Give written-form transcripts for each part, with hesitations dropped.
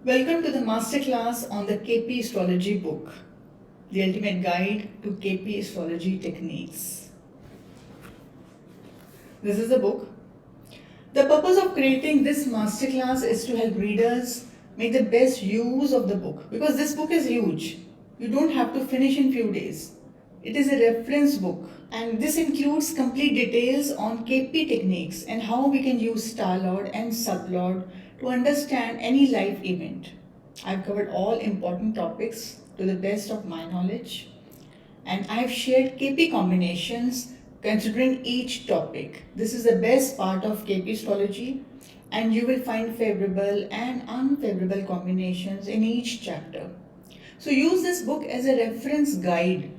Welcome to the Masterclass on the KP Astrology Book, the ultimate guide to KP astrology techniques. This is the book. The purpose of creating this masterclass is to help readers make the best use of the book because this book is huge. You don't have to finish in few days. It is a reference book and this includes complete details on KP techniques and how we can use Star Lord and Sub Lord to understand any life event. I've covered all important topics to the best of my knowledge and I've shared KP combinations considering each topic. This is the best part of KP astrology and you will find favorable and unfavorable combinations in each chapter. So use this book as a reference guide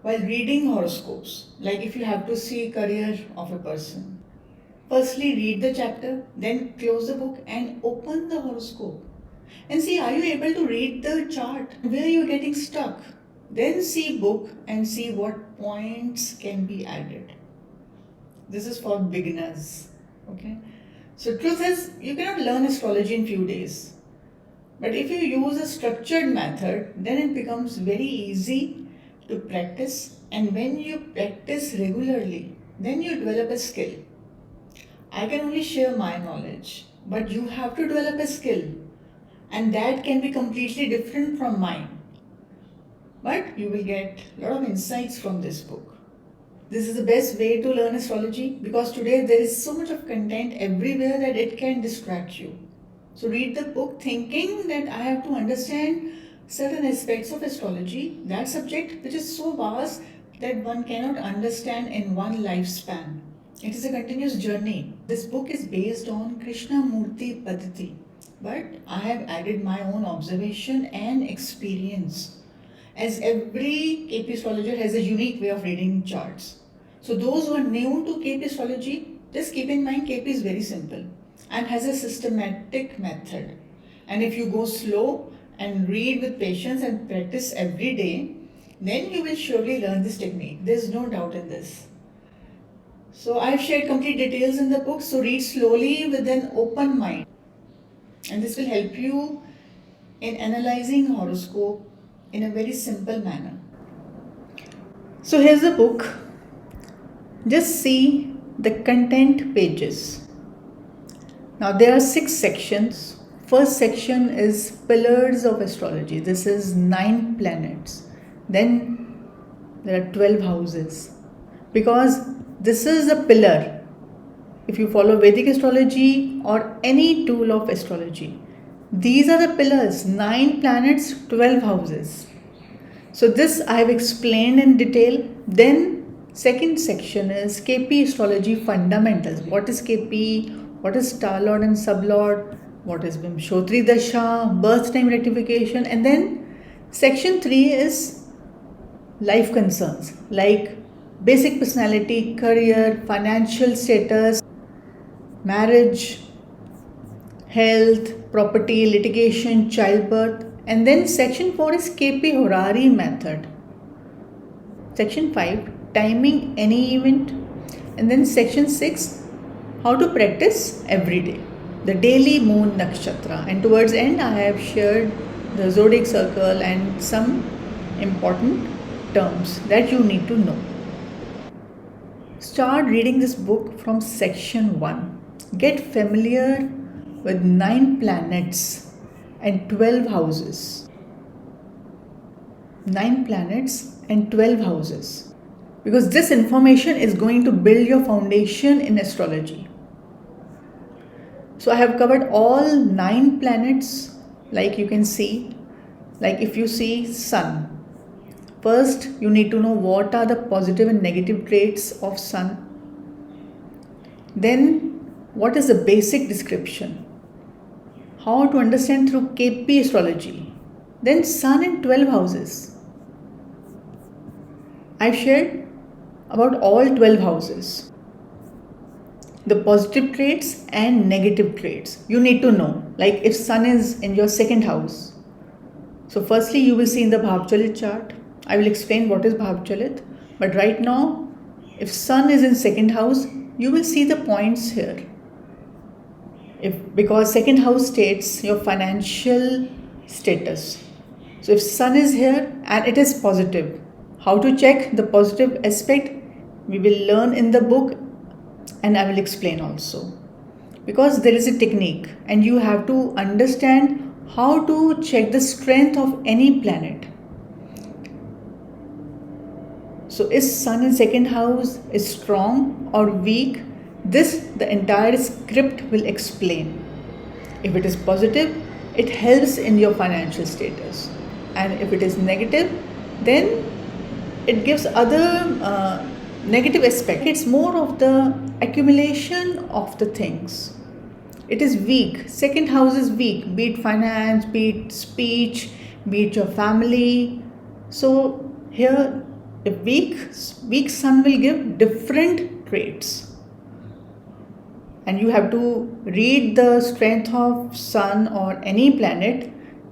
while reading horoscopes, like if you have to see career of a person. Firstly, read the chapter, then close the book and open the horoscope. And see, are you able to read the chart? Where are you getting stuck? Then see book and see what points can be added. This is for beginners. Okay. So truth is, you cannot learn astrology in few days. But if you use a structured method, then it becomes very easy to practice. And when you practice regularly, then you develop a skill. I can only share my knowledge, but you have to develop a skill. And that can be completely different from mine. But you will get a lot of insights from this book. This is the best way to learn astrology because today there is so much of content everywhere that it can distract you. So read the book thinking that I have to understand certain aspects of astrology, that subject which is so vast that one cannot understand in one lifespan. It is a continuous journey. This book is based on Krishna Murti Paddhati, but I have added my own observation and experience. As every KP astrologer has a unique way of reading charts. So those who are new to KP astrology, just keep in mind KP is very simple and has a systematic method. And if you go slow and read with patience and practice every day, then you will surely learn this technique. There's no doubt in this. So I've shared complete details in the book, so read slowly with an open mind. And this will help you in analyzing horoscope in a very simple manner. So here's the book. Just see the content pages. Now there are 6 sections. First section is pillars of astrology. This is 9 planets. Then there are 12 houses. Because this is a pillar. If you follow Vedic astrology or any tool of astrology, these are the pillars, 9 planets, 12 houses. So this I have explained in detail. Then second section is KP astrology fundamentals. What is KP? What is Star Lord and Sub Lord? What is Vimshotri Dasha? Birth time rectification. And then section 3 is life concerns like basic personality, career, financial status, marriage, health, property, litigation, childbirth. And then section 4 is KP Horary method. Section 5, timing any event. And then section 6, how to practice every day. The daily moon nakshatra. And towards the end, I have shared the zodiac circle and some important terms that you need to know. Start reading this book from section 1. Get familiar with 9 planets and 12 houses. 9 planets and 12 houses. Because this information is going to build your foundation in astrology. So I have covered all 9 planets, like you can see. Like if you see Sun. First, you need to know what are the positive and negative traits of Sun. Then, what is the basic description? How to understand through KP astrology. Then Sun in 12 houses. I've shared about all 12 houses. The positive traits and negative traits. You need to know. Like if Sun is in your 2nd house. So firstly, you will see in the bhav chalit chart. I will explain what is bhav chalit. But right now, if Sun is in 2nd house, you will see the points here. Because second house states your financial status. So if sun is here and it is positive, how to check the positive aspect we will learn in the book, and I will explain also. Because there is a technique and you have to understand how to check the strength of any planet. So is sun in second house is strong or weak? This the entire script will explain. If it is positive, it helps in your financial status, and if it is negative, then it gives other negative aspect. It's more of the accumulation of the things. It is weak. Second house is weak, be it finance, be it speech, be it your family. So here a weak sun will give different traits. And you have to read the strength of sun or any planet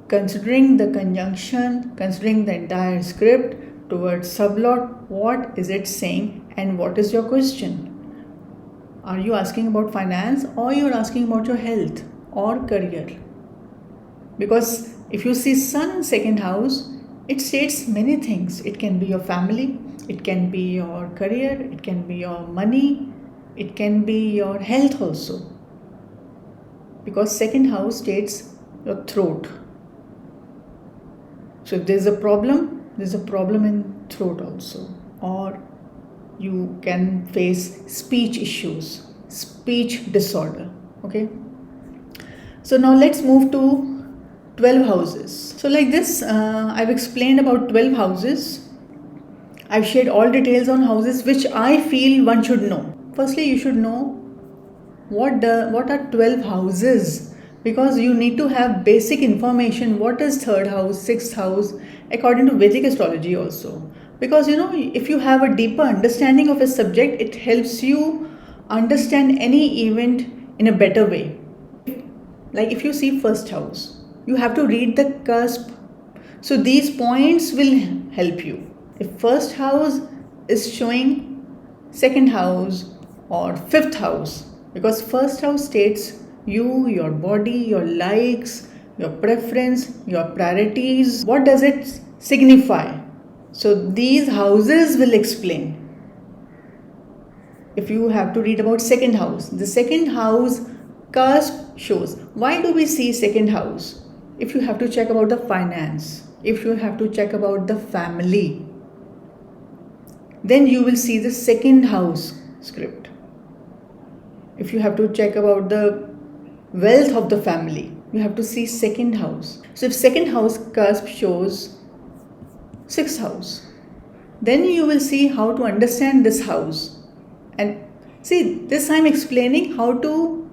considering the conjunction, considering the entire script towards sublot, what is it saying and what is your question. Are you asking about finance or you're asking about your health or career? Because if you see sun in second house, it states many things. It can be your family, it can be your career, it can be your money, it can be your health also. Because second house states your throat. So if there's a problem in throat also. Or you can face speech issues, speech disorder. Okay. So now let's move to 12 houses. So like this, I've explained about 12 houses. I've shared all details on houses which I feel one should know. Firstly, you should know what are 12 houses, because you need to have basic information. What is third house, sixth house, according to Vedic astrology also. Because if you have a deeper understanding of a subject, it helps you understand any event in a better way. Like if you see first house, you have to read the cusp. So these points will help you. If first house is showing second house or fifth house, because first house states you, your body, your likes, your preference, your priorities. What does it signify? So these houses will explain. If you have to read about second house, the second house cusp shows. Why do we see second house? If you have to check about the finance, if you have to check about the family, then you will see the second house script. If you have to check about the wealth of the family, you have to see second house. So if second house cusp shows sixth house, then you will see how to understand this house. And see, this I'm explaining how to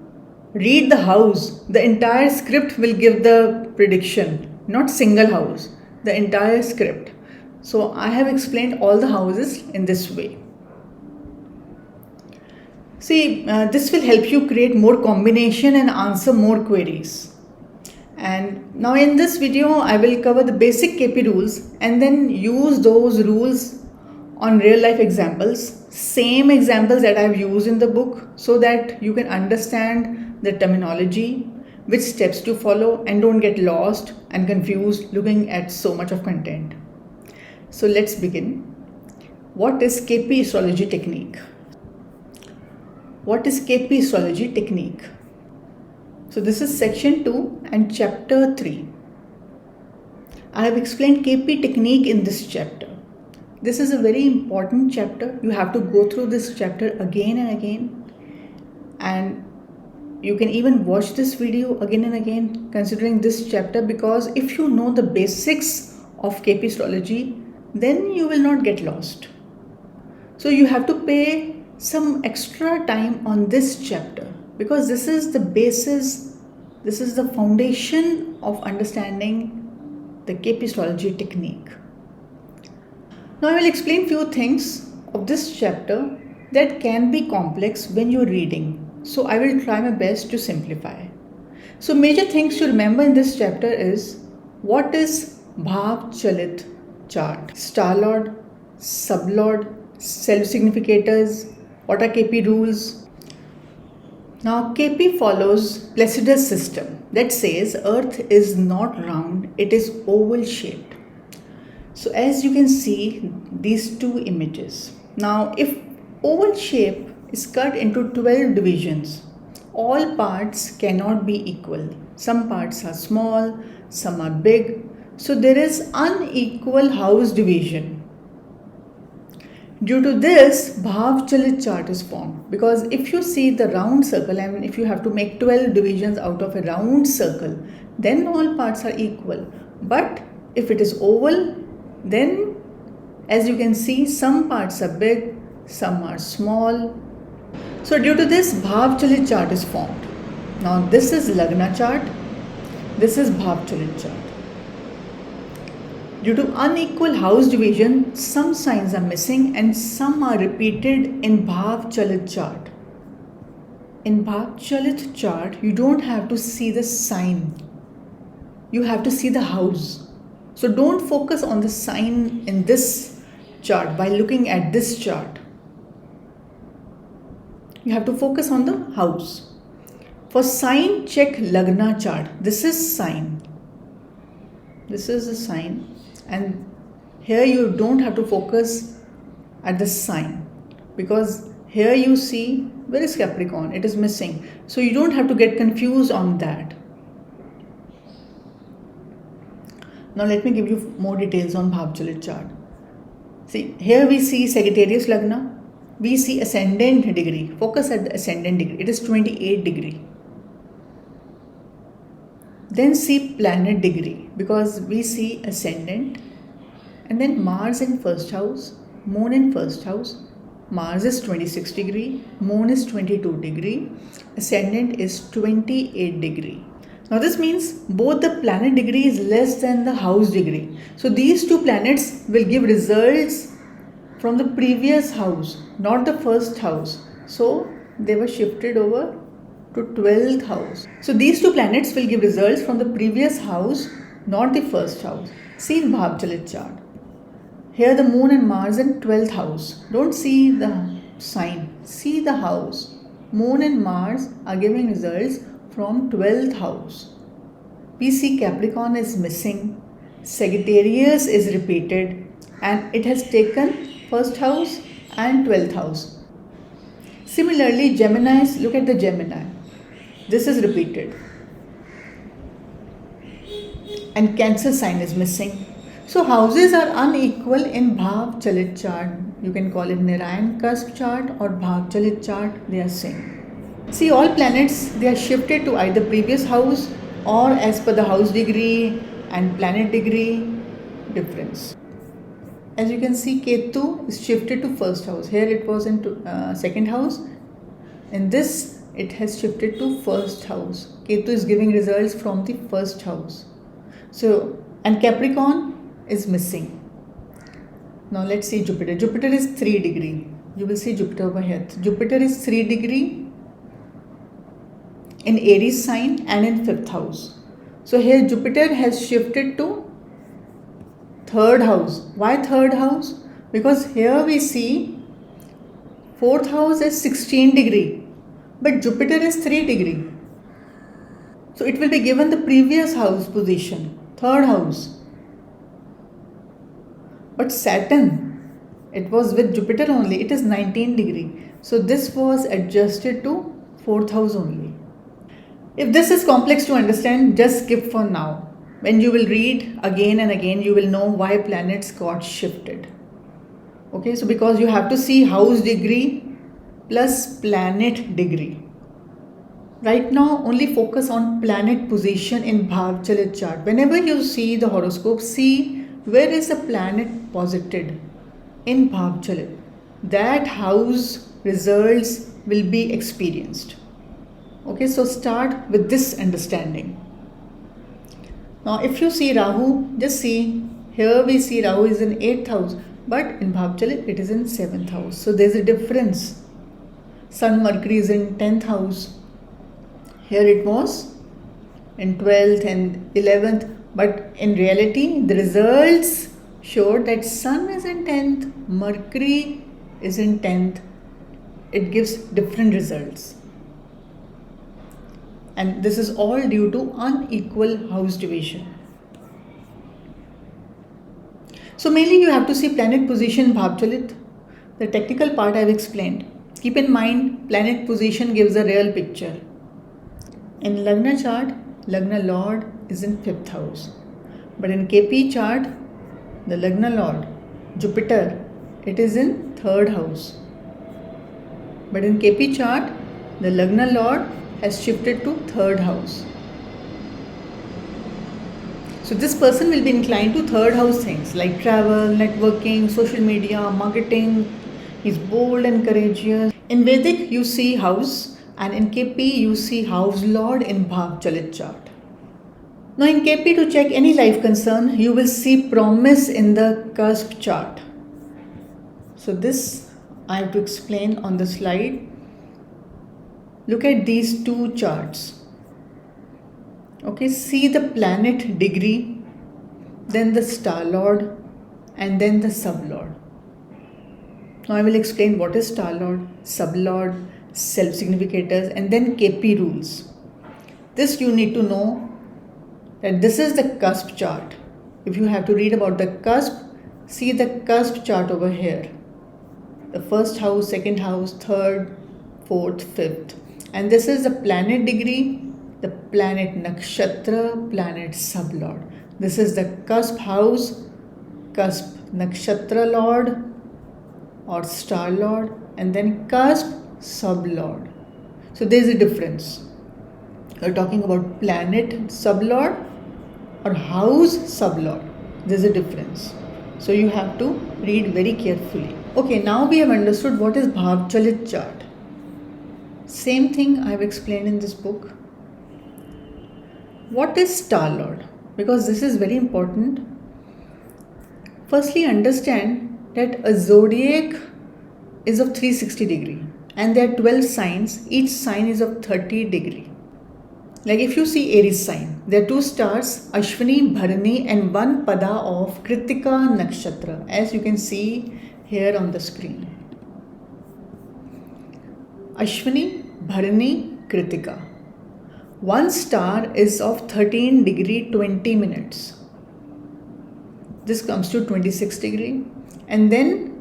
read the house. The entire script will give the prediction, not single house, the entire script. So I have explained all the houses in this way. See, this will help you create more combination and answer more queries. And now in this video, I will cover the basic KP rules and then use those rules on real life examples, same examples that I have used in the book, so that you can understand the terminology, which steps to follow, and don't get lost and confused looking at so much of content. So let's begin. What is KP Astrology Technique? What is KP Astrology Technique? So this is section 2 and chapter 3. I have explained KP technique in this chapter. This is a very important chapter. You have to go through this chapter again and again. And you can even watch this video again and again considering this chapter, because if you know the basics of KP astrology, then you will not get lost. So you have to pay some extra time on this chapter, because this is the basis, this is the foundation of understanding the KP astrology technique. Now I will explain few things of this chapter that can be complex when you're reading. So I will try my best to simplify. So major things to remember in this chapter is what is bhav, chalit chart, star lord, sublord, self significators, what are KP rules. Now KP follows Placidus system that says Earth is not round, it is oval shaped. So as you can see these two images. Now if oval shape is cut into 12 divisions, all parts cannot be equal. Some parts are small, some are big. So there is unequal house division. Due to this, bhav chalit chart is formed, because if you see the round circle and if you have to make 12 divisions out of a round circle, then all parts are equal. But if it is oval, then as you can see, some parts are big, some are small. So due to this, bhav chalit chart is formed. Now this is Lagna chart, this is bhav chalit chart. Due to unequal house division, some signs are missing and some are repeated in bhav chalit chart. In bhav chalit chart, you don't have to see the sign. You have to see the house. So don't focus on the sign in this chart by looking at this chart. You have to focus on the house. For sign, check Lagna chart. This is sign. This is the sign. And here you don't have to focus at the sign, because here you see where is Capricorn, it is missing. So you don't have to get confused on that. Now let me give you more details on bhav chalit chart. See, here we see Sagittarius Lagna. We see ascendant degree. Focus at the ascendant degree. It is 28 degree. Then see planet degree, because we see ascendant, and then Mars in first house, Moon in first house. Mars is 26 degree, Moon is 22 degree, ascendant is 28 degree. Now this means both the planet degree is less than the house degree. So these two planets will give results from the previous house, not the first house. So they were shifted over to 12th house. So these two planets will give results from the previous house, not the first house. See in bhav chalit chart. Here the Moon and Mars in 12th house. Don't see the sign, see the house. Moon and Mars are giving results from 12th house. We see Capricorn is missing, Sagittarius is repeated, and it has taken first house and 12th house. Similarly, Geminis, look at the Gemini. This is repeated. And Cancer sign is missing. So houses are unequal in bhav chalit chart. You can call it Narayan Cusp chart or bhav chalit chart. They are same. See, all planets, they are shifted to either previous house or as per the house degree and planet degree difference. As you can see, Ketu is shifted to first house. Here it was in second house. In this, it has shifted to first house. Ketu is giving results from the first house. So, and Capricorn is missing. Now let's see Jupiter. Jupiter is 3 degree. You will see Jupiter over here. Jupiter is 3 degree in Aries sign and in 5th house. So here Jupiter has shifted to 3rd house. Why 3rd house? Because here we see 4th house is 16 degree, but Jupiter is 3 degree. So it will be given the previous house position, 3rd house. But Saturn, it was with Jupiter only, it is 19 degree. So this was adjusted to 4th house only. If this is complex to understand, just skip for now. When you will read again and again, you will know why planets got shifted. Okay, so because you have to see house degree plus planet degree. Right now, only focus on planet position in bhav chalit chart. Whenever you see the horoscope, see where is the planet posited in bhav chalit. That house results will be experienced. Okay, so start with this understanding. Now, if you see Rahu, just see, here we see Rahu is in 8th house, but in bhav chalit it is in 7th house. So there is a difference. Sun Mercury is in 10th house. Here it was in 12th and 11th, but in reality the results showed that Sun is in 10th, Mercury is in 10th. It gives different results. and this is all due to unequal house division. So mainly you have to see planet position bhav chalit. The technical part I have explained. Keep in mind, planet position gives a real picture. In Lagna chart, Lagna Lord is in 5th house. But in KP chart, the Lagna Lord, Jupiter, it is in 3rd house. But in KP chart, the Lagna Lord has shifted to 3rd house. So this person will be inclined to 3rd house things like travel, networking, social media, marketing. He's bold and courageous. In Vedic, you see house, and in KP, you see house lord in bhav chalit chart. Now in KP, to check any life concern, you will see promise in the Cusp chart. So this I have to explain on the slide. Look at these two charts. Okay, see the planet degree, then the star lord, and then the sub lord. Now I will explain what is star lord, sub lord, self significators, and then KP rules. This you need to know that this is the cusp chart. If you have to read about the cusp, see the cusp chart over here. The 1st house, 2nd house, 3rd, 4th, 5th. And this is the planet degree, the planet nakshatra, planet sublord. This is the cusp house, cusp nakshatra lord or star lord, and then cusp sublord. So there is a difference. You're talking about planet sublord or house sublord. There's a difference. So you have to read very carefully. Okay, now we have understood what is bhav chalit chart. Same thing I have explained in this book. What is star lord? Because this is very important. Firstly, understand that a zodiac is of 360 degree and there are 12 signs. Each sign is of 30 degree. Like if you see Aries sign, there are 2 stars, Ashwini, Bharani, and 1 pada of Kritika nakshatra, as you can see here on the screen. Ashwini, Bharani, Kritika. 1 star is of 13 degree 20 minutes. This comes to 26 degree. And then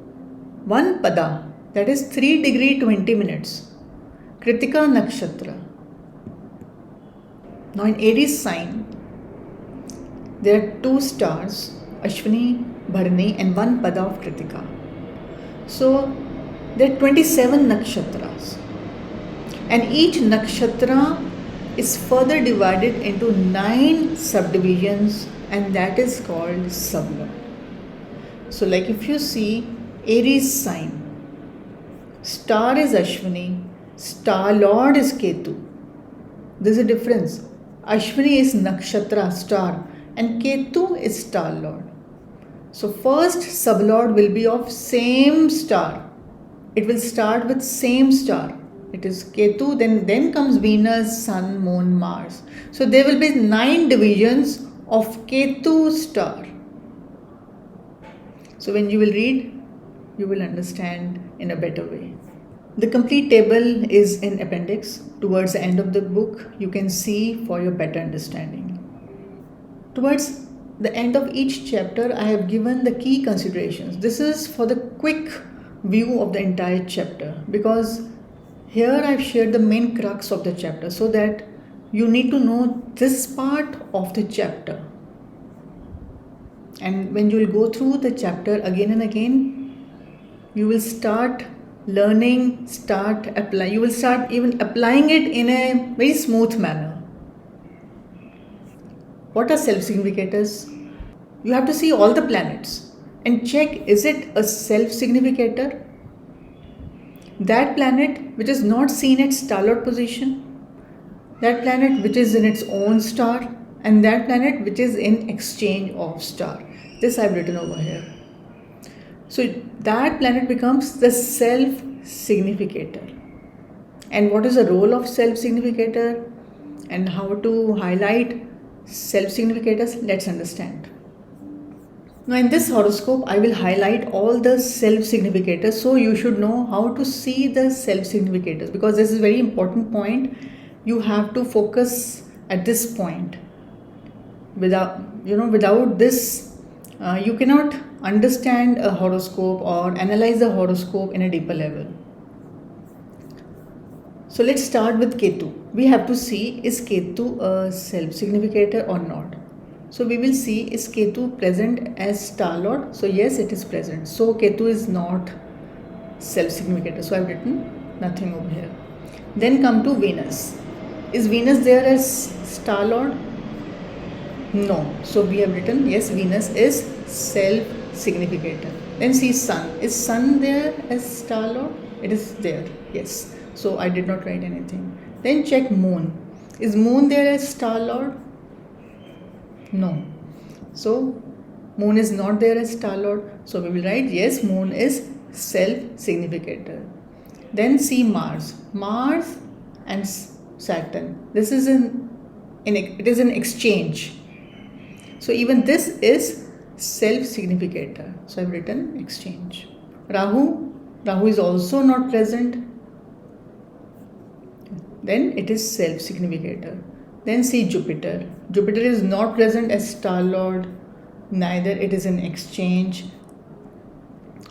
1 pada, that is 3 degree 20 minutes. Kritika nakshatra. Now in Aries sign, there are 2 stars, Ashwini, Bharani, and 1 pada of Kritika. So there are 27 nakshatras. And each nakshatra is further divided into 9 subdivisions, and that is called sublord. So like if you see Aries sign, star is Ashwini, star lord is Ketu. There's a difference. Ashwini is nakshatra, star, and Ketu is star lord. So first sublord will be of same star. It will start with same star. It is Ketu, then comes Venus, Sun, Moon, Mars. So there will be 9 divisions of Ketu star. So when you will read, you will understand in a better way. The complete table is in appendix. Towards the end of the book, you can see for your better understanding. Towards the end of each chapter, I have given the key considerations. This is for the quick view of the entire chapter, because here I've shared the main crux of the chapter so that you need to know this part of the chapter. And when you will go through the chapter again and again, you will start learning, you will start even applying it in a very smooth manner. What are self-significators? You have to see all the planets and check, is it a self-significator? That planet which is not seen at star lord position, that planet which is in its own star, and that planet which is in exchange of star. This I have written over here. So that planet becomes the self-significator. And what is the role of self-significator and how to highlight self-significators? Let's understand. Now in this horoscope, I will highlight all the self-significators. So you should know how to see the self-significators, because this is a very important point. You have to focus at this point. Without this, you cannot understand a horoscope or analyze a horoscope in a deeper level. So let's start with Ketu. We have to see, is Ketu a self-significator or not? So we will see, is Ketu present as star lord? So yes, it is present. So Ketu is not self-significator. So I have written nothing over here. Then come to Venus. Is Venus there as star lord? No. So we have written yes, Venus is self-significator. Then see Sun. Is Sun there as star lord? It is there. Yes. So I did not write anything. Then check Moon. Is Moon there as star lord? No. So Moon is not there as star lord. So we will write yes, Moon is self-significator. Then see Mars. Mars and Saturn. This is it is an exchange. So even this is self-significator. So I've written exchange. Rahu is also not present. Then it is self-significator. Then see Jupiter. Jupiter is not present as star lord. Neither it is an exchange.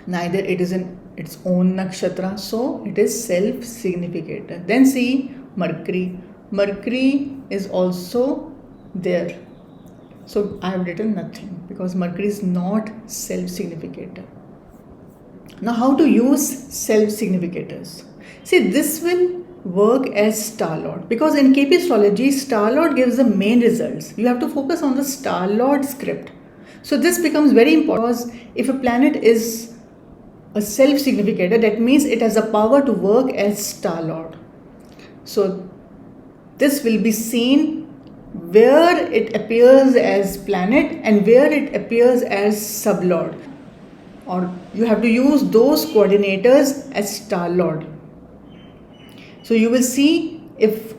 Neither it is in its own nakshatra. So it is self-significator. Then see Mercury. Mercury is also there. So I have written nothing because Mercury is not self-significator. Now how to use self-significators? See, this will work as star lord, because in KP astrology, star lord gives the main results. You have to focus on the star lord script. So this becomes very important, because if a planet is a self-significator, that means it has the power to work as star lord. So this will be seen where it appears as planet and where it appears as sublord, or you have to use those coordinators as star lord. So you will see if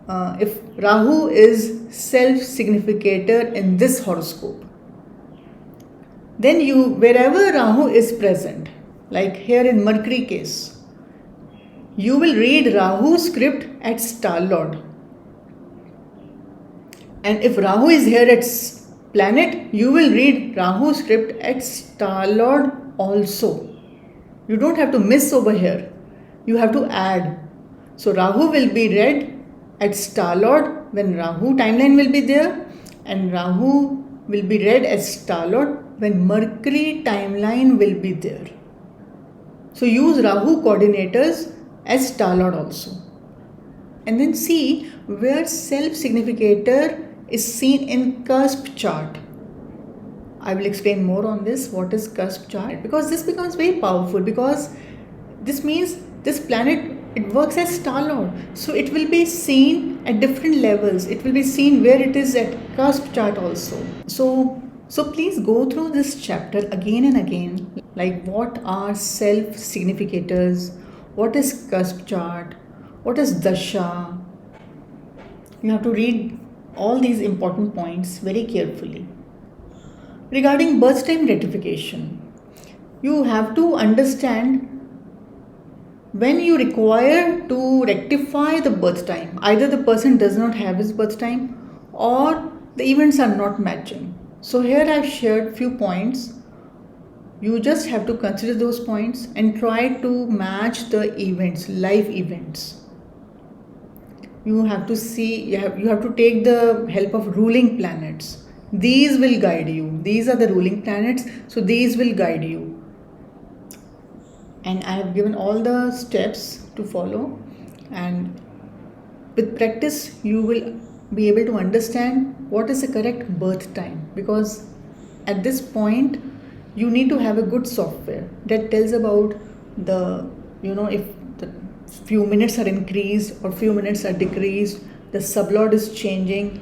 Rahu is self-significator in this horoscope, then wherever Rahu is present, like here in Mercury case, you will read Rahu script at star lord. And if Rahu is here at planet, you will read Rahu script at star lord also. You don't have to miss over here. You have to add. So Rahu will be read at star lord when Rahu timeline will be there, and Rahu will be read as star lord when Mercury timeline will be there. So use Rahu coordinators as star lord also. And then see where self-significator is seen in Cusp chart. I will explain more on this, what is Cusp chart, because this becomes very powerful, because this means this planet, it works as star lord. So it will be seen at different levels. It will be seen where it is at Cusp chart also. So please go through this chapter again and again, like what are self-significators, what is Cusp chart, what is Dasha. You have to read all these important points very carefully. Regarding birth time rectification, you have to understand when you require to rectify the birth time. Either the person does not have his birth time or the events are not matching. So here I've shared few points. You just have to consider those points and try to match the events, live events. You have to see, you have to take the help of ruling planets. These will guide you. These are the ruling planets, so these will guide you. And I have given all the steps to follow, and with practice you will be able to understand what is the correct birth time, because at this point you need to have a good software that tells about the, if the few minutes are increased or few minutes are decreased, the sublord is changing,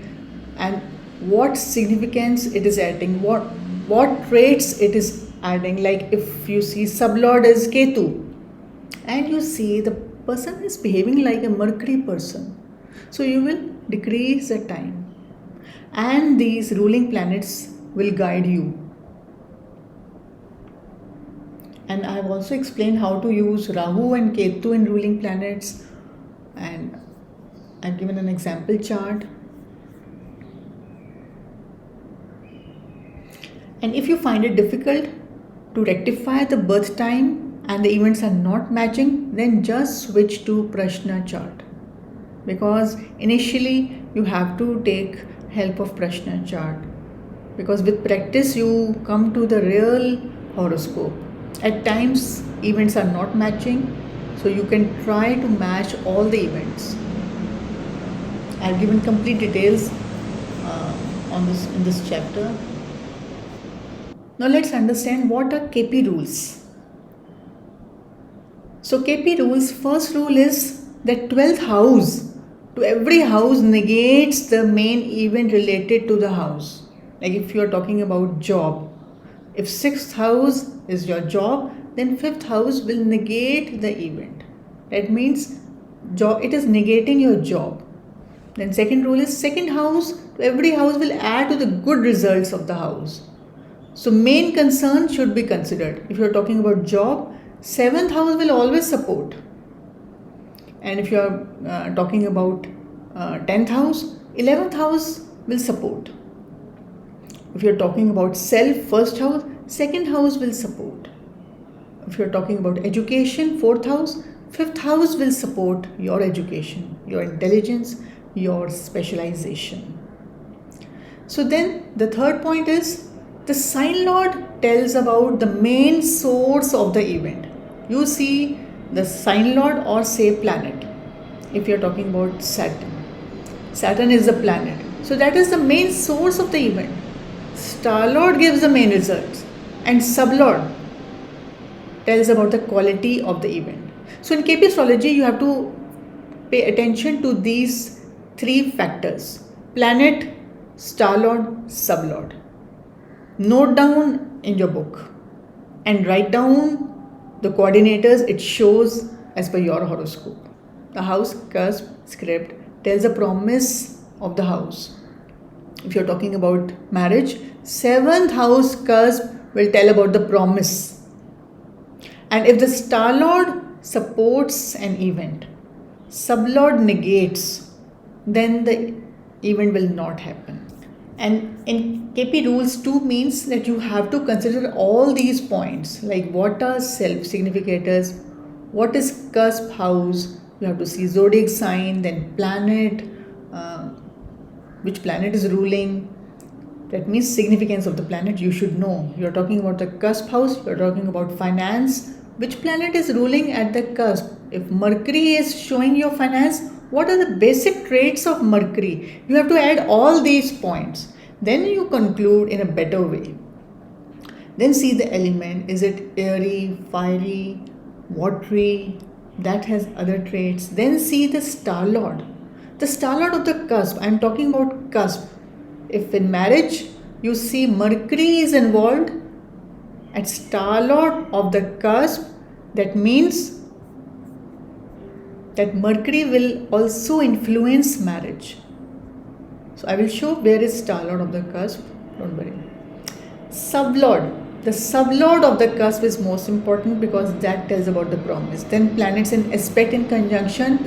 and what significance it is adding, what traits it is adding. Like if you see sublord is Ketu and you see the person is behaving like a Mercury person, so you will decrease the time, and these ruling planets will guide you. And I have also explained how to use Rahu and Ketu in ruling planets, and I've given an example chart. And if you find it difficult to rectify the birth time and the events are not matching, then just switch to Prashna chart. Because initially you have to take help of Prashna chart. Because with practice you come to the real horoscope. At times events are not matching, so you can try to match all the events. I've given complete details in this chapter. Now let's understand what are KP rules. So KP rules, first rule is that 12th house, to every house negates the main event related to the house. Like if you are talking about job, if 6th house is your job, then 5th house will negate the event. That means it is negating your job. Then second rule is second house, to every house will add to the good results of the house. So main concern should be considered. If you are talking about job, 7th house will always support. And if you are talking about 10th house, 11th house will support. If you are talking about self, first house, second house will support. If you are talking about education, 4th house, 5th house will support your education, your intelligence, your specialization. So then the third point is, the sign lord tells about the main source of the event. You see the sign lord or say planet. If you are talking about Saturn, Saturn is the planet. So that is the main source of the event. Star lord gives the main results and sub lord tells about the quality of the event. So in KP astrology you have to pay attention to these three factors: planet, star lord, sub lord. Note down in your book and write down the coordinators it shows as per your horoscope. The house, cusp, script tells the promise of the house. If you're talking about marriage, 7th house cusp will tell about the promise. And if the star lord supports an event, sub lord negates, then the event will not happen. And in KP rules 2 means that you have to consider all these points, like what are self significators, what is cusp house, you have to see zodiac sign, then planet, which planet is ruling. That means significance of the planet you should know. You are talking about the cusp house, you are talking about finance, which planet is ruling at the cusp. If Mercury is showing your finance, what are the basic traits of Mercury? You have to add all these points. Then you conclude in a better way. Then see the element. Is it airy, fiery, watery? That has other traits. Then see the star lord. The star lord of the cusp. I am talking about cusp. If in marriage you see Mercury is involved at star lord of the cusp, that means that Mercury will also influence marriage. So I will show where is star lord of the cusp. Don't worry. Sublord. The sublord of the cusp is most important because that tells about the promise. Then planets in aspect in conjunction.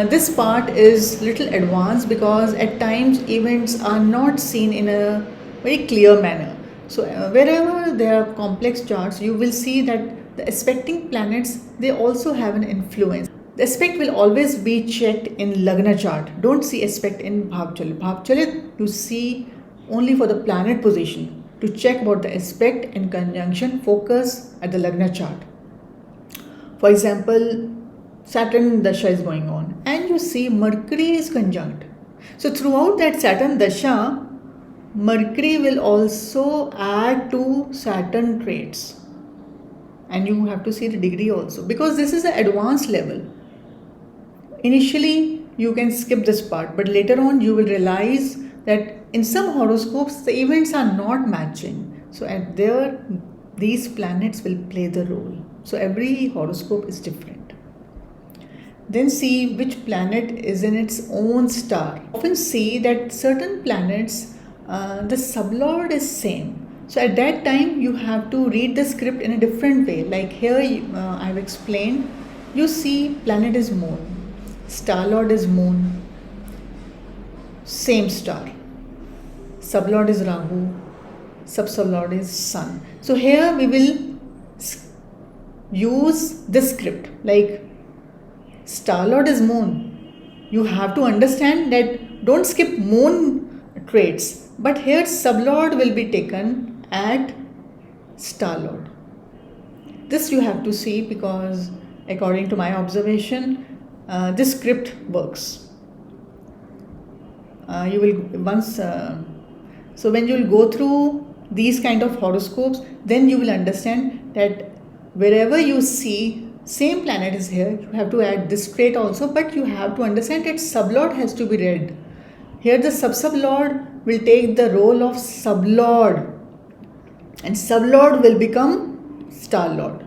This part is little advanced because at times events are not seen in a very clear manner. So wherever there are complex charts, you will see that the aspecting planets, they also have an influence. The aspect will always be checked in Lagna chart. Don't see aspect in bhav chalit. Bhav chalit you see only for the planet position. To check about the aspect and conjunction, focus at the Lagna chart. For example, Saturn Dasha is going on and you see Mercury is conjunct. So throughout that Saturn Dasha, Mercury will also add to Saturn traits. And you have to see the degree also because this is an advanced level. Initially, you can skip this part, but later on you will realize that in some horoscopes, the events are not matching. So at there, these planets will play the role. So every horoscope is different. Then see which planet is in its own star. Often see that certain planets, the sublord is same. So at that time, you have to read the script in a different way. Like here, I've explained, you see planet is moon, star lord is moon, same star. Sublord is Rahu, sub-sublord is Sun. So here we will use this script, like star lord is Moon. You have to understand that don't skip Moon traits, but here sublord will be taken at star lord. This you have to see, because according to my observation, this script works. You will once so when you will go through these kind of horoscopes, then you will understand that wherever you see same planet is here, you have to add this trait also, but you have to understand that sublord has to be read. Here the sub-sublord will take the role of sublord, and sublord will become star lord.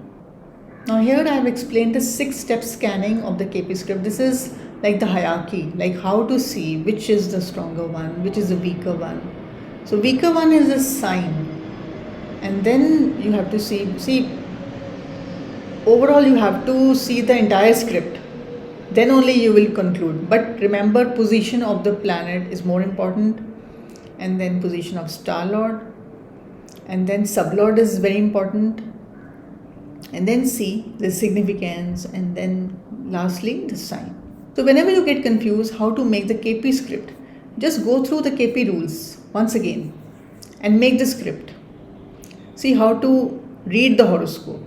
Now here I have explained the 6-step scanning of the KP script. This is like the hierarchy, like how to see which is the stronger one, which is the weaker one. So weaker one is a sign, and then you have to see overall you have to see the entire script, then only you will conclude. But remember, position of the planet is more important, and then position of star lord, and then sublord is very important, and then see the significance, and then lastly the sign. So whenever you get confused how to make the KP script, just go through the KP rules once again and make the script. See how to read the horoscope.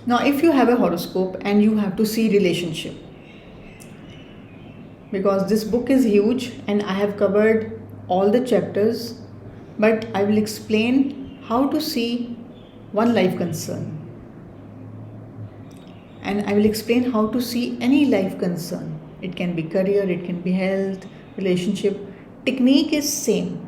Now if you have a horoscope and you have to see relationship, because this book is huge and I have covered all the chapters, but I will explain how to see one life concern, and I will explain how to see any life concern. It can be career, it can be health, relationship. Technique is same,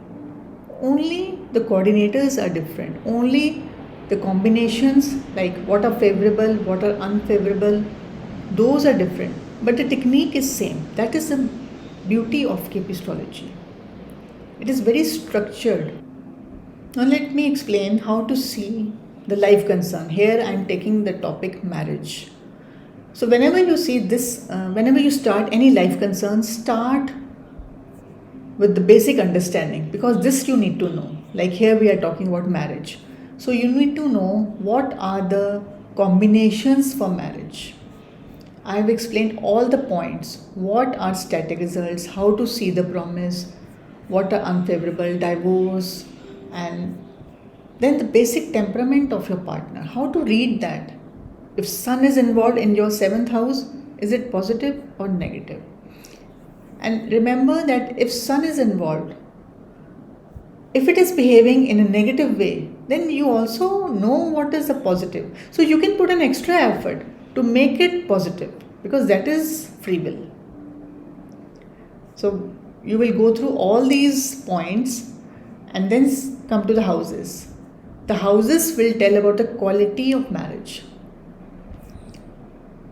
only the coordinators are different, only the combinations, like what are favorable, what are unfavorable, those are different, but the technique is same. That is the beauty of KP astrology. It is very structured. Now let me explain how to see the life concern. Here I am taking the topic marriage. So whenever you see this, whenever you start any life concern, start with the basic understanding, because this you need to know. Like here we are talking about marriage. So you need to know what are the combinations for marriage. I have explained all the points. What are static results, how to see the promise, what are unfavorable, divorce, and then the basic temperament of your partner. How to read that. If sun is involved in your 7th house, is it positive or negative? And remember that if sun is involved, if it is behaving in a negative way, then you also know what is the positive. So you can put an extra effort to make it positive, because that is free will. So you will go through all these points and then come to the houses. The houses will tell about the quality of marriage.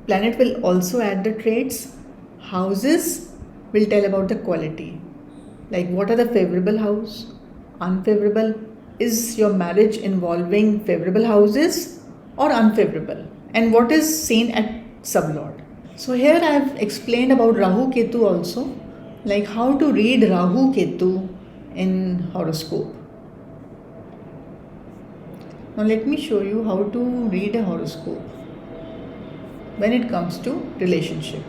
Planet will also add the traits. Houses will tell about the quality. Like what are the favorable house, unfavorable. Is your marriage involving favorable houses or unfavorable? And what is seen at sublord? So here I have explained about Rahu Ketu also, like how to read Rahu Ketu in horoscope. Now let me show you how to read a horoscope when it comes to relationship.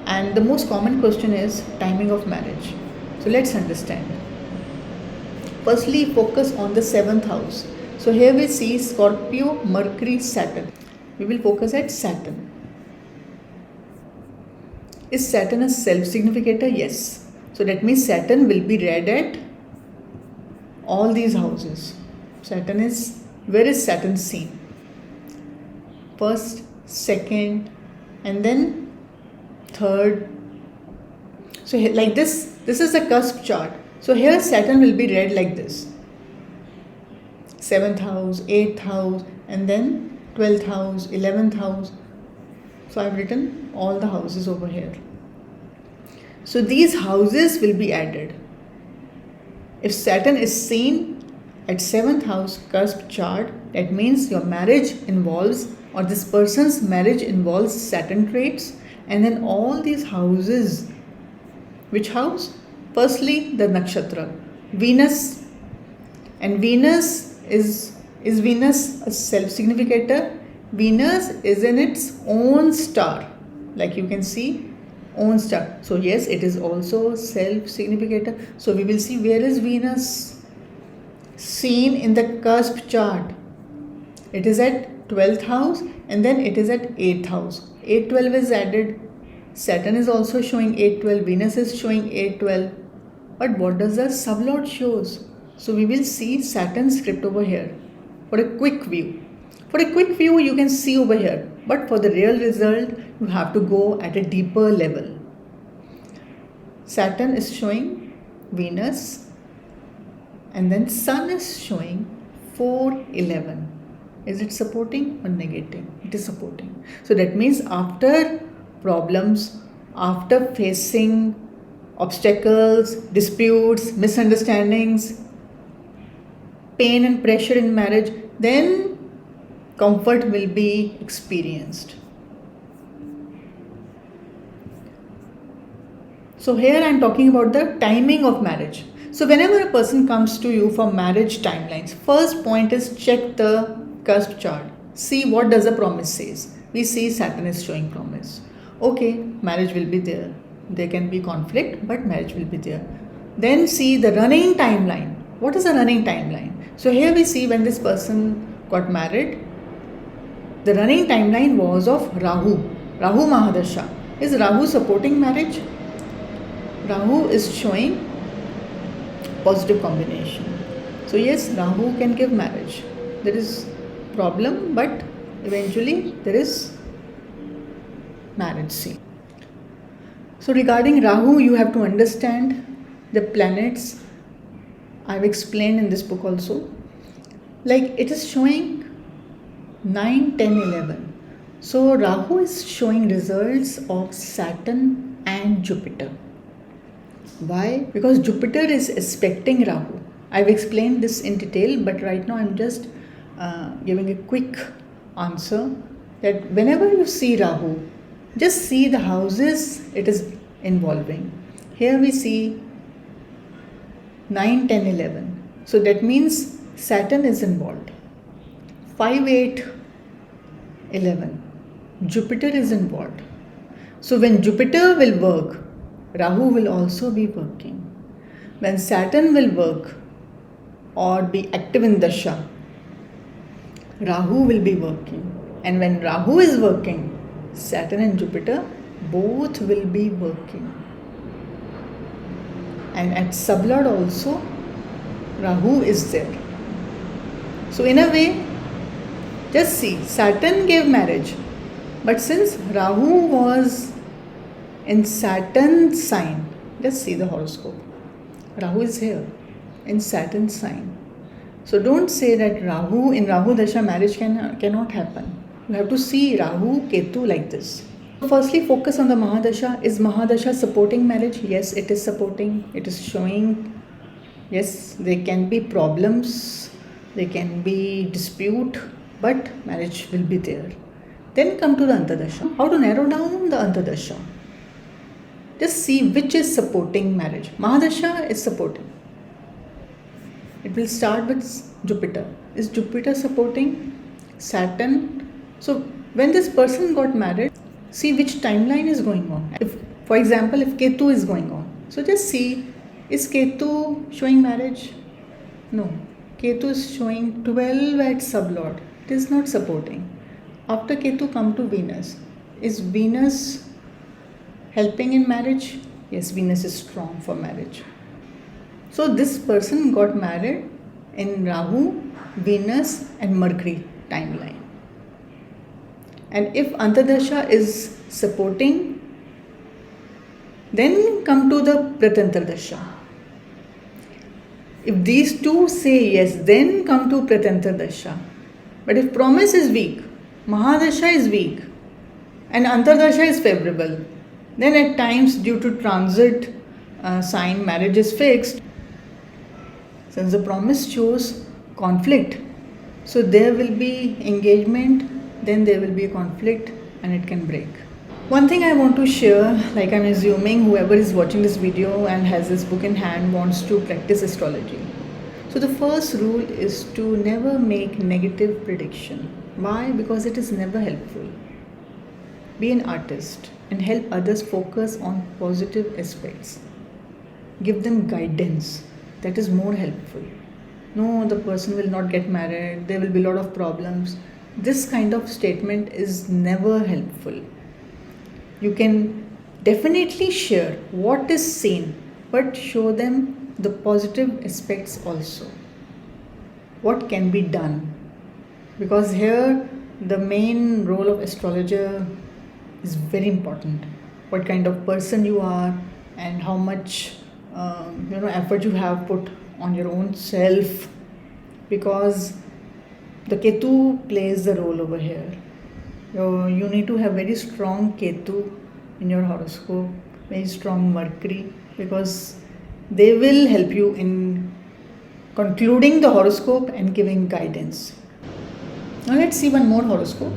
And the most common question is timing of marriage. So let's understand. Firstly, focus on the 7th house. So here we see Scorpio, Mercury, Saturn. We will focus at Saturn. Is Saturn a self-significator? Yes. So that means Saturn will be read at all these houses. Saturn is, where is Saturn seen? First, second, and then third. So like this is the cusp chart. So here Saturn will be read like this. 7th house, 8th house, and then 12th house, 11th house. So I have written all the houses over here. So these houses will be added. If Saturn is seen at 7th house cusp chart, that means your marriage involves or this person's marriage involves Saturn traits, and then all these houses. Which house? Firstly, the nakshatra, Venus, and Venus is Venus a self-significator? Venus is in its own star, like you can see, own star. So yes, it is also self-significator. So we will see where is Venus seen in the cusp chart. It is at 12th house and then it is at 8th house. 812 is added. Saturn is also showing 812. Venus is showing 812. But what does the sublord shows? So we will see Saturn script over here for a quick view. For a quick view you can see over here. But for the real result you have to go at a deeper level. Saturn is showing Venus and then Sun is showing 411. Is it supporting or negating? It is supporting. So that means after problems, after facing obstacles, disputes, misunderstandings, pain and pressure in marriage, then comfort will be experienced. So here I am talking about the timing of marriage. So whenever a person comes to you for marriage timelines, first point is check the cusp chart. See what does the promise says. We see Saturn is showing promise. Okay, marriage will be there. There can be conflict, but marriage will be there. Then see the running timeline. What is the running timeline? So here we see when this person got married, the running timeline was of Rahu Mahadasha. Is Rahu supporting marriage? Rahu is showing positive combination. So yes, Rahu can give marriage. There is problem, but eventually there is marriage scene. So regarding Rahu, you have to understand the planets. I've explained in this book also. Like it is showing 9, 10, 11. So Rahu is showing results of Saturn and Jupiter. Why? Because Jupiter is aspecting Rahu. I've explained this in detail, but right now I'm just giving a quick answer that whenever you see Rahu, just see the houses it is involving. Here we see 9, 10, 11. So that means Saturn is involved. 5, 8, 11. Jupiter is involved. So when Jupiter will work, Rahu will also be working. When Saturn will work or be active in Dasha, Rahu will be working. And when Rahu is working, Saturn and Jupiter both will be working. And at sublord also, Rahu is there. So in a way, just see, Saturn gave marriage. But since Rahu was in Saturn's sign, just see the horoscope. Rahu is here in Saturn's sign. So don't say that Rahu in Rahu Dasha marriage cannot happen. You have to see Rahu, Ketu like this. Firstly, focus on the Mahadasha. Is Mahadasha supporting marriage? Yes, it is supporting. It is showing, yes, there can be problems, there can be dispute, but marriage will be there. Then come to the Antardasha. How to narrow down the Antardasha? Just see which is supporting marriage. Mahadasha is supporting. It will start with Jupiter. Is Jupiter supporting? Saturn. So when this person got married, see which timeline is going on. If, for example, if Ketu is going on, so just see, is Ketu showing marriage? No. Ketu is showing 12 at sublord. It is not supporting. After Ketu come to Venus. Is Venus helping in marriage? Yes, Venus is strong for marriage. So this person got married in Rahu, Venus and Mercury timeline. And if Antardasha is supporting, then come to the Pratantardasha. If these two say yes, then come to Pratantardasha. But if promise is weak, Mahadasha is weak and Antardasha is favorable, then at times due to transit sign marriage is fixed. Since the promise shows conflict, so there will be engagement then there will be a conflict and it can break. One thing I want to share, like I'm assuming whoever is watching this video and has this book in hand wants to practice astrology. So the first rule is to never make negative prediction. Why? Because it is never helpful. Be an artist and help others focus on positive aspects. Give them guidance. That is more helpful. No, the person will not get married, there will be a lot of problems. This kind of statement is never helpful. You can definitely share what is seen, but show them the positive aspects also. What can be done? Because here the main role of astrologer is very important. What kind of person you are and how much effort you have put on your own self, because the Ketu plays the role over here. You need to have very strong Ketu in your horoscope, very strong Mercury, because they will help you in concluding the horoscope and giving guidance. Now let's see one more horoscope.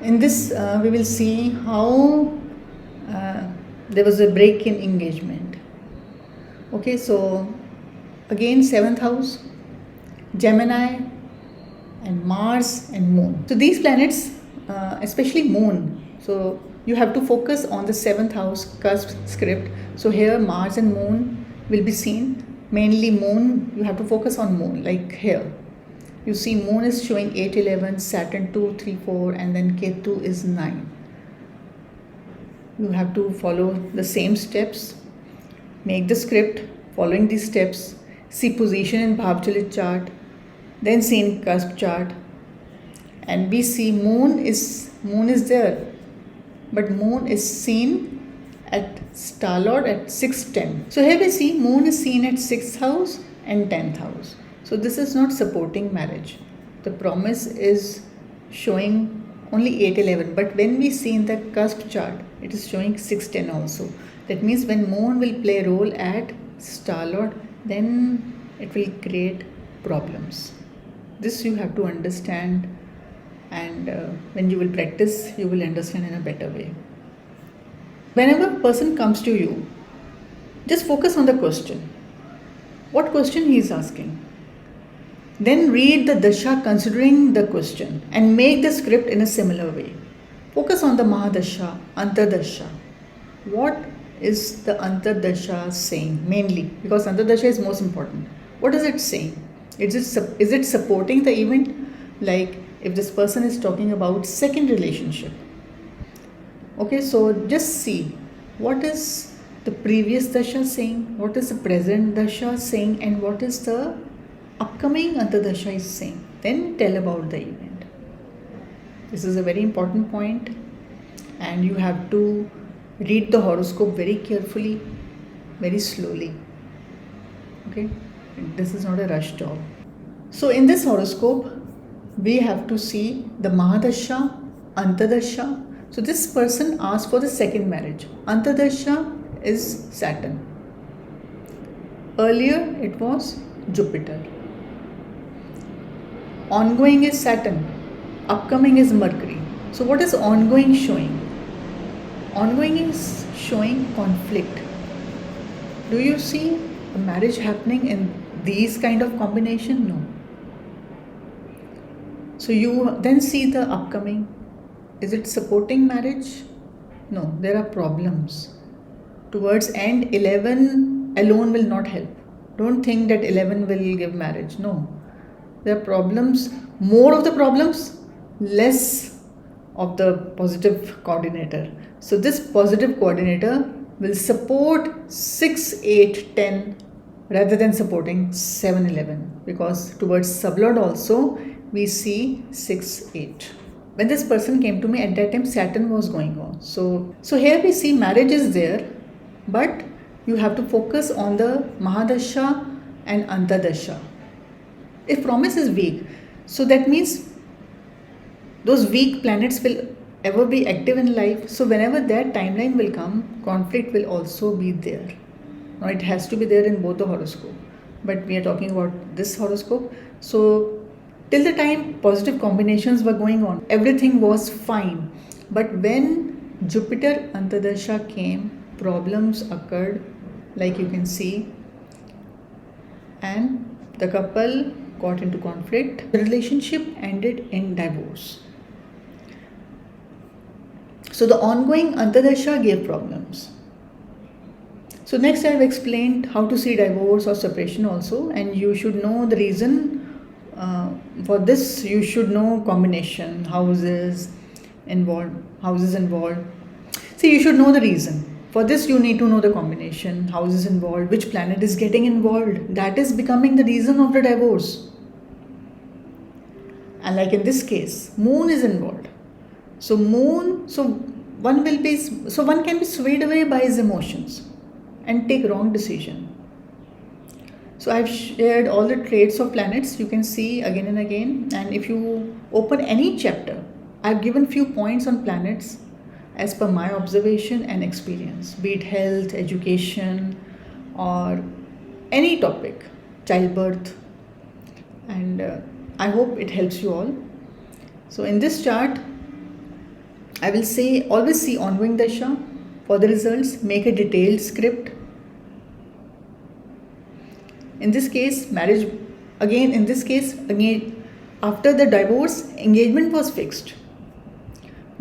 In this we will see how there was a break in engagement. Okay, so again 7th house, Gemini and Mars and Moon. So these planets, especially Moon, so you have to focus on the 7th house cusp script. So here Mars and Moon will be seen. Mainly Moon, you have to focus on Moon, like here. You see Moon is showing 8, 11, Saturn 2, 3, 4 and then Ketu is 9. You have to follow the same steps. Make the script following these steps. See position in bhav chalit chart, then see in cusp chart, and we see moon is there, but moon is seen at star lord at 6:10. So here we see moon is seen at 6th house and 10th house. So this is not supporting marriage. The promise is showing only 8, 11, but when we see in the cusp chart, it is showing 6:10 also. That means when moon will play a role at star lord, then it will create problems. This you have to understand, and when you will practice, you will understand in a better way. Whenever a person comes to you, just focus on the question. What question he is asking? Then read the dasha considering the question and make the script in a similar way. Focus on the Mahadasha, Antardasha. What is the Antardasha saying mainly? Because Antardasha is most important. What is it saying? Is it supporting the event? Like if this person is talking about second relationship. Okay, so just see what is the previous dasha saying, what is the present dasha saying, and what is the upcoming Antardasha is saying. Then tell about the event. This is a very important point, and you have to read the horoscope very carefully, very slowly. Okay, this is not a rush job. So in this horoscope, we have to see the Mahadasha, Antardasha. So this person asked for the second marriage. Antardasha is Saturn. Earlier it was Jupiter. Ongoing is Saturn. Upcoming is Mercury. So what is ongoing showing? Ongoing is showing conflict. Do you see a marriage happening in these kind of combination? No. So you then see the upcoming. Is it supporting marriage? No, there are problems. Towards end, 11 alone will not help. Don't think that 11 will give marriage. No. There are problems. More of the problems, less of the positive coordinator. So this positive coordinator will support 6, 8, 10 rather than supporting 7, 11, because towards sublord also we see 6, 8. When this person came to me, at that time Saturn was going on. So here we see marriage is there, but you have to focus on the Mahadasha and Antardasha. If promise is weak, so that means those weak planets will ever be active in life. So whenever that timeline will come, conflict will also be there. Now it has to be there in both the horoscope, but we are talking about this horoscope. So Till the time positive combinations were going on, everything was fine. But when Jupiter Antardasha came, problems occurred, like you can see, and the couple got into conflict. The relationship ended in divorce. So the ongoing Antardasha gave problems. So next I have explained how to see divorce or separation also, and you should know the reason. For this you should know combination, houses involved. See, you should know the reason. For this you need to know the combination, houses involved, which planet is getting involved. That is becoming the reason of the divorce. And like in this case, moon is involved. So one can be swayed away by his emotions and take wrong decision. So I've shared all the traits of planets, you can see again and again. And if you open any chapter, I've given few points on planets as per my observation and experience, be it health, education, or any topic, childbirth. And I hope it helps you all. So in this chart, I will say always see ongoing dasha. For the results, make a detailed script. In this case, marriage, again, after the divorce, engagement was fixed,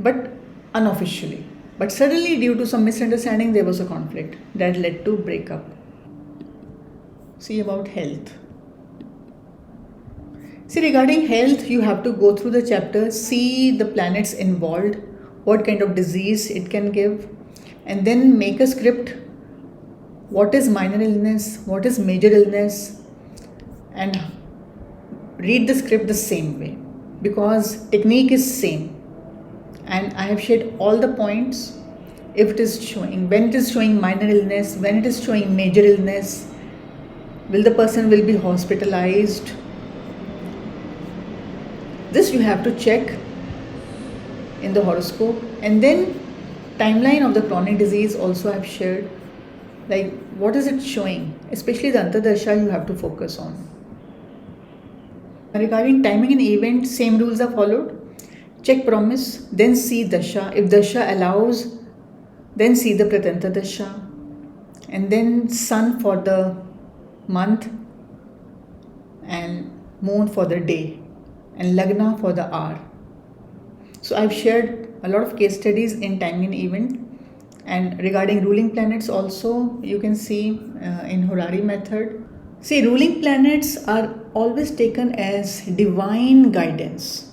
but unofficially. But suddenly, due to some misunderstanding, there was a conflict that led to breakup. See about health. See, regarding health, you have to go through the chapter, see the planets involved, what kind of disease it can give, and then make a script. What is minor illness, what is major illness, and read the script the same way, because technique is same. And I have shared all the points. If it is showing, when it is showing minor illness, when it is showing major illness, the person will be hospitalized. This you have to check in the horoscope. And then timeline of the chronic disease also I have shared. Like what is it showing? Especially the Antardasha you have to focus on. Regarding timing and event, same rules are followed. Check promise, then see dasha. If dasha allows, then see the Pratanta dasha. And then sun for the month and moon for the day and lagna for the hour. So I've shared a lot of case studies in timing and event. And regarding ruling planets also, you can see in Horary method. See, ruling planets are always taken as divine guidance.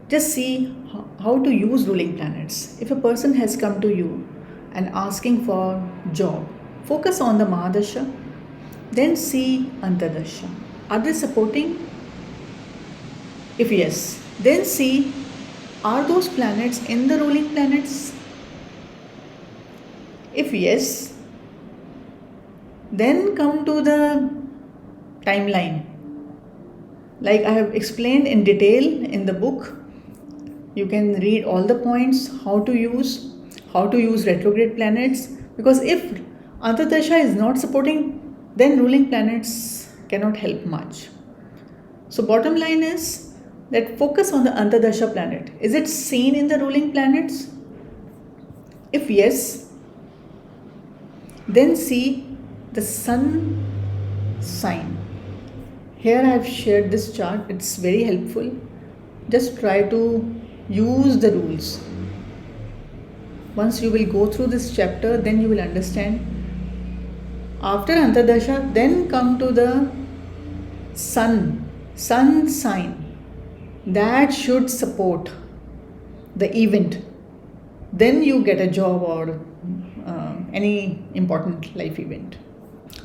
Just see how to use ruling planets. If a person has come to you and asking for job, focus on the Mahadasha, then see Antardasha. Are they supporting? If yes, then see, are those planets in the ruling planets? If yes, then come to the timeline. Like I have explained in detail in the book. You can read all the points, how to use retrograde planets. Because if Antardasha is not supporting, then ruling planets cannot help much. So bottom line is that focus on the Antardasha planet. Is it seen in the ruling planets? If yes, then see the sun sign. Here I have shared this chart. It's very helpful. Just try to use the rules. Once you will go through this chapter, then you will understand. After Antardasha, then come to the sun sign. That should support the event. Then you get a job or any important life event.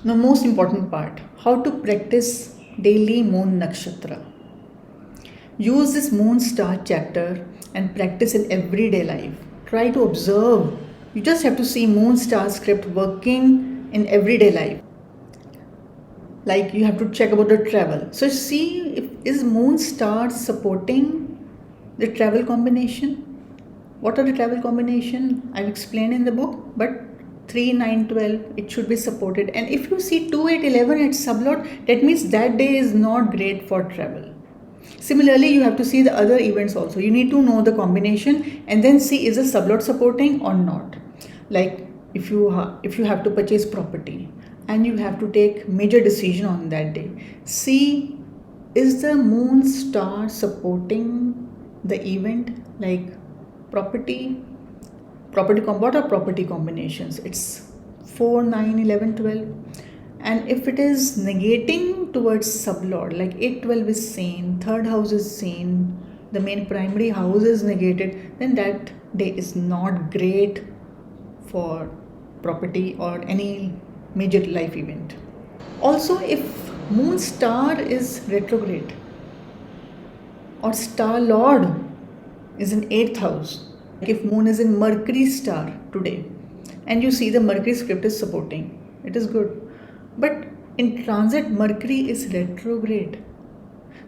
Now, most important part, how to practice daily moon nakshatra. Use this moon star chapter and practice in everyday life. Try to observe. You just have to see moon star script working in everyday life. Like you have to check about the travel. So see, is moon star supporting the travel combination? What are the travel combination? I've explained in the book, but 3, 9, 12, it should be supported. And if you see 2, 8, 11 at sublot, that means that day is not great for travel. Similarly, you have to see the other events also. You need to know the combination and then see is the sublord supporting or not. Like if you have to purchase property and you have to take major decision on that day, see is the moon star supporting the event, like property, what are property combinations? It's 4, 9, 11, 12. And if it is negating towards sublord, like 8, 12 is seen, third house is seen, the main primary house is negated, then that day is not great for property or any major life event. Also, if moon star is retrograde or star lord is in 8th house, like if moon is in Mercury star today and you see the Mercury script is supporting, it is good. But in transit, Mercury is retrograde.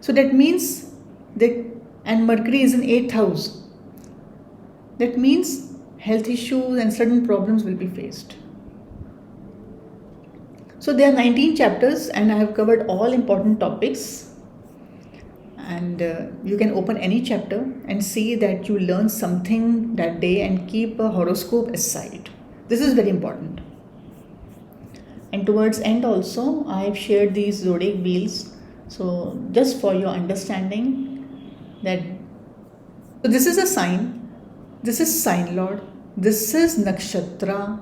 So that means that, and Mercury is in 8th house. That means health issues and certain problems will be faced. So there are 19 chapters and I have covered all important topics. And you can open any chapter and see that you learn something that day and keep a horoscope aside. This is very important. And towards end also, I have shared these zodiac wheels. So just for your understanding that, so this is a sign, this is sign lord, this is nakshatra,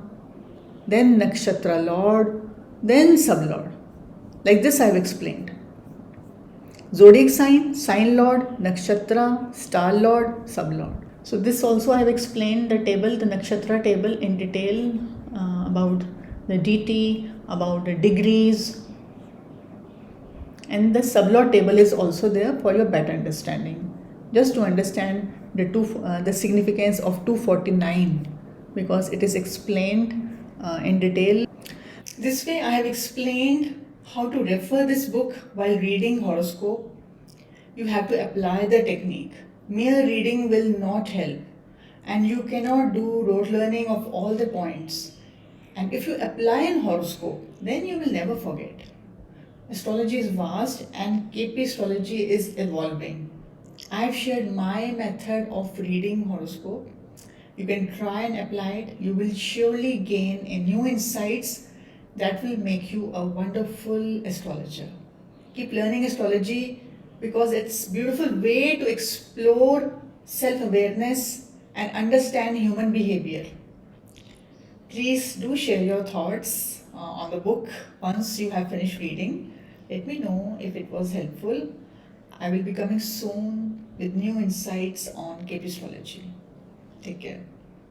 then nakshatra lord, then sublord. Like this I have explained. Zodiac sign, sign lord, nakshatra, star lord, sublord. So this also I have explained the table, the nakshatra table in detail about the DT, about the degrees, and the sublord table is also there for your better understanding. Just to understand the significance of 249, because it is explained in detail. This way I have explained how to refer this book while reading horoscope. You have to apply the technique. Mere reading will not help, and you cannot do rote learning of all the points. And if you apply in horoscope, then you will never forget. Astrology is vast and KP astrology is evolving. I have shared my method of reading horoscope. You can try and apply it. You will surely gain a new insights that will make you a wonderful astrologer. Keep learning astrology because it's a beautiful way to explore self-awareness and understand human behavior. Please do share your thoughts on the book once you have finished reading. Let me know if it was helpful. I will be coming soon with new insights on KP astrology. Take care.